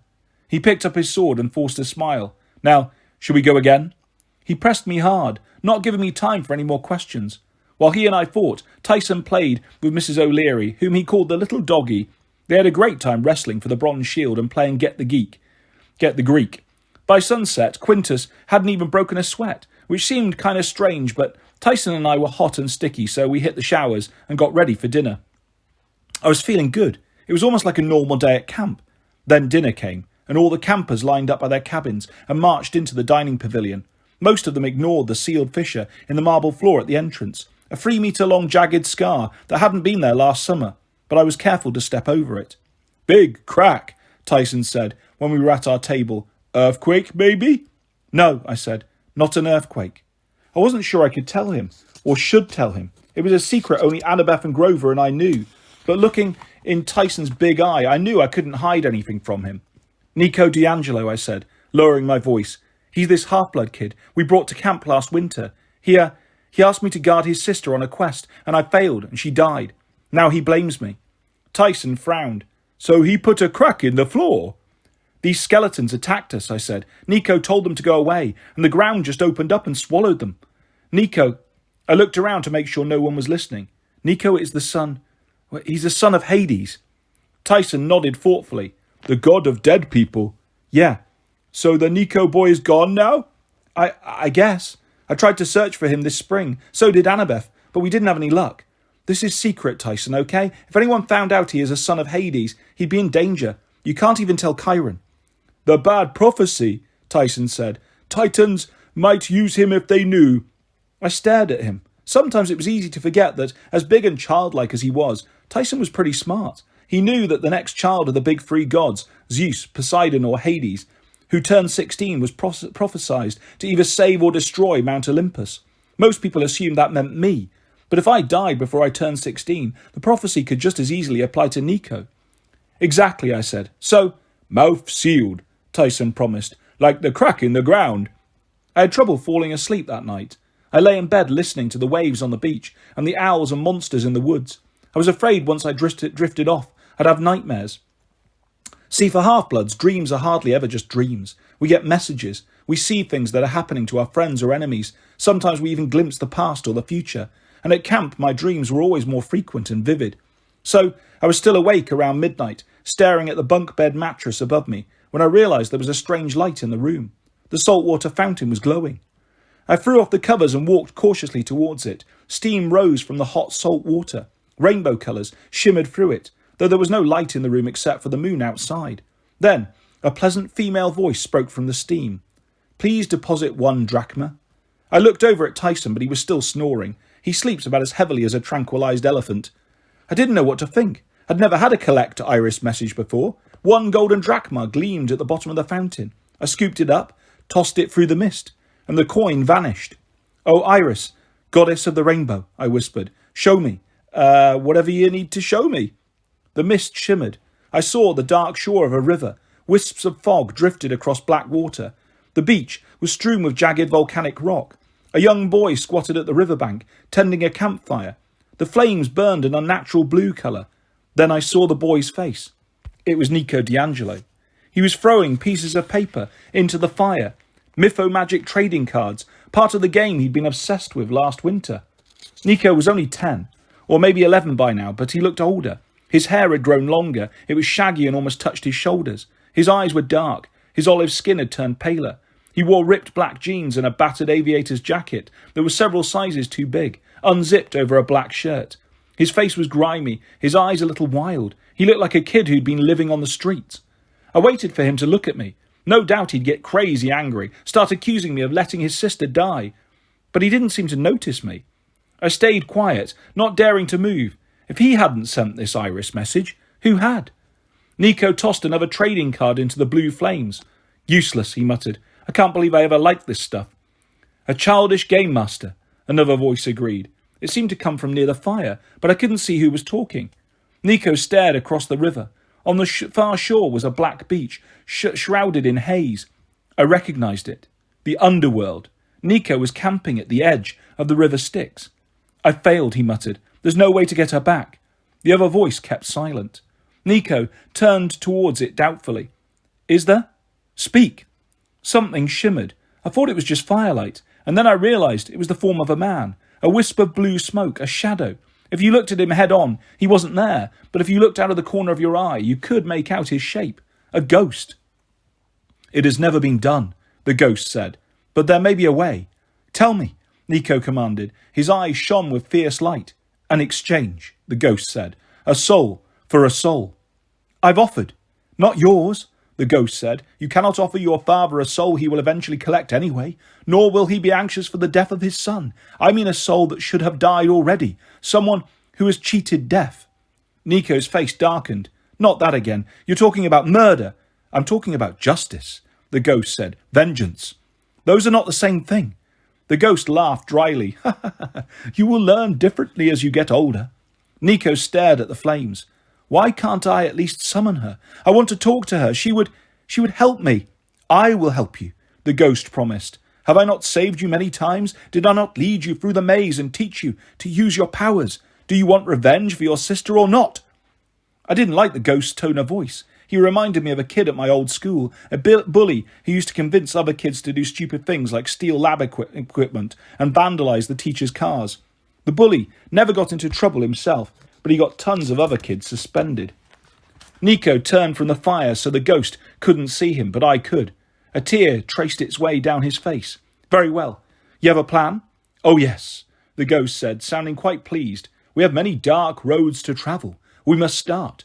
He picked up his sword and forced a smile. "Now, shall we go again?" He pressed me hard, not giving me time for any more questions. While he and I fought, Tyson played with Mrs. O'Leary, whom he called the little doggy. They had a great time wrestling for the bronze shield and playing Get the Greek. By sunset, Quintus hadn't even broken a sweat, which seemed kind of strange, but Tyson and I were hot and sticky, so we hit the showers and got ready for dinner. I was feeling good. It was almost like a normal day at camp. Then dinner came, and all the campers lined up by their cabins and marched into the dining pavilion. Most of them ignored the sealed fissure in the marble floor at the entrance, a 3-metre-long jagged scar that hadn't been there last summer, but I was careful to step over it. "Big crack," Tyson said when we were at our table. "Earthquake, maybe?" "No," I said, "not an earthquake." I wasn't sure I could tell him, or should tell him. It was a secret only Annabeth and Grover and I knew, but looking in Tyson's big eye, I knew I couldn't hide anything from him. "Nico D'Angelo," I said, lowering my voice. "He's this half-blood kid we brought to camp last winter. He asked me to guard his sister on a quest, and I failed, and she died. Now he blames me. Tyson frowned. So he put a crack in the floor. These skeletons attacked us, I said. Nico told them to go away, and the ground just opened up and swallowed them. Nico, I looked around to make sure no one was listening. Nico is the son. He's the son of Hades. Tyson nodded thoughtfully. The god of dead people. Yeah. So the Nico boy is gone now? I guess. I tried to search for him this spring. So did Annabeth, but we didn't have any luck. This is secret, Tyson, okay? If anyone found out he is a son of Hades, he'd be in danger. You can't even tell Chiron. The bad prophecy, Tyson said. Titans might use him if they knew. I stared at him. Sometimes it was easy to forget that, as big and childlike as he was, Tyson was pretty smart. He knew that the next child of the big three gods, Zeus, Poseidon or Hades, who turned 16, was prophesied to either save or destroy Mount Olympus. Most people assumed that meant me. But if I died before I turned 16, the prophecy could just as easily apply to Nico. Exactly, I said. So, mouth sealed, Tyson promised, like the crack in the ground. I had trouble falling asleep that night. I lay in bed listening to the waves on the beach and the owls and monsters in the woods. I was afraid once I drifted off, I'd have nightmares. See, for half-bloods, dreams are hardly ever just dreams. We get messages. We see things that are happening to our friends or enemies. Sometimes we even glimpse the past or the future. And at camp, my dreams were always more frequent and vivid. So I was still awake around midnight, staring at the bunk bed mattress above me, when I realised there was a strange light in the room. The saltwater fountain was glowing. I threw off the covers and walked cautiously towards it. Steam rose from the hot salt water. Rainbow colours shimmered through it, though there was no light in the room except for the moon outside. Then a pleasant female voice spoke from the steam. Please deposit 1 drachma. I looked over at Tyson, but he was still snoring. He sleeps about as heavily as a tranquilized elephant. I didn't know what to think. I'd never had a collect iris message before. 1 golden drachma gleamed at the bottom of the fountain. I scooped it up, tossed it through the mist, and the coin vanished. Oh, Iris, goddess of the rainbow, I whispered. Show me. Whatever you need to show me. The mist shimmered. I saw the dark shore of a river. Wisps of fog drifted across black water. The beach was strewn with jagged volcanic rock. A young boy squatted at the riverbank, tending a campfire. The flames burned an unnatural blue colour. Then I saw the boy's face. It was Nico D'Angelo. He was throwing pieces of paper into the fire. Mytho-magic trading cards, part of the game he'd been obsessed with last winter. Nico was only 10, or maybe 11 by now, but he looked older. His hair had grown longer. It was shaggy and almost touched his shoulders. His eyes were dark. His olive skin had turned paler. He wore ripped black jeans and a battered aviator's jacket that was several sizes too big, unzipped over a black shirt. His face was grimy, his eyes a little wild. He looked like a kid who'd been living on the streets. I waited for him to look at me. No doubt he'd get crazy angry, start accusing me of letting his sister die. But he didn't seem to notice me. I stayed quiet, not daring to move. If he hadn't sent this iris message, who had? Nico tossed another trading card into the blue flames. Useless, he muttered. I can't believe I ever liked this stuff. A childish game master, another voice agreed. It seemed to come from near the fire, but I couldn't see who was talking. Nico stared across the river. On the far shore was a black beach, shrouded in haze. I recognised it. The underworld. Nico was camping at the edge of the river Styx. I failed, he muttered. There's no way to get her back. The other voice kept silent. Nico turned towards it doubtfully. Is there? Speak. Something shimmered. I thought it was just firelight, and then I realised it was the form of a man, a wisp of blue smoke, a shadow. If you looked at him head on, he wasn't there, but if you looked out of the corner of your eye, you could make out his shape. A ghost. It has never been done, the ghost said, but there may be a way. Tell me, Nico commanded. His eyes shone with fierce light. An exchange, the ghost said. A soul for a soul. I've offered. Not yours, the ghost said. You cannot offer your father a soul he will eventually collect anyway, nor will he be anxious for the death of his son. I mean a soul that should have died already, someone who has cheated death. Nico's face darkened. Not that again. You're talking about murder. I'm talking about justice, the ghost said. Vengeance. Those are not the same thing. The ghost laughed dryly. You will learn differently as you get older. Nico stared at the flames. Why can't I at least summon her? I want to talk to her. She would help me. I will help you, the ghost promised. Have I not saved you many times? Did I not lead you through the maze and teach you to use your powers? Do you want revenge for your sister or not? I didn't like the ghost's tone of voice. He reminded me of a kid at my old school, a bully who used to convince other kids to do stupid things like steal lab equipment and vandalise the teachers' cars. The bully never got into trouble himself, but he got tons of other kids suspended. Nico turned from the fire so the ghost couldn't see him, but I could. A tear traced its way down his face. Very well. You have a plan? Oh, yes, the ghost said, sounding quite pleased. We have many dark roads to travel. We must start.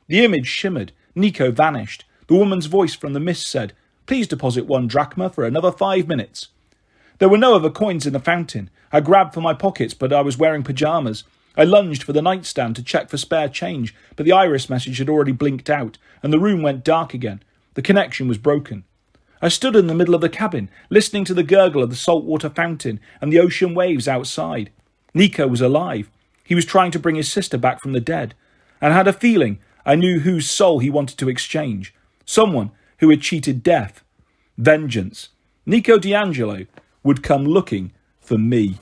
The image shimmered. Nico vanished. The woman's voice from the mist said, Please deposit 1 drachma for another 5 minutes. There were no other coins in the fountain. I grabbed for my pockets, but I was wearing pyjamas. I lunged for the nightstand to check for spare change, but the iris message had already blinked out, and the room went dark again. The connection was broken. I stood in the middle of the cabin, listening to the gurgle of the saltwater fountain and the ocean waves outside. Nico was alive. He was trying to bring his sister back from the dead, and I had a feeling I knew whose soul he wanted to exchange. Someone who had cheated death. Vengeance. Nico D'Angelo would come looking for me.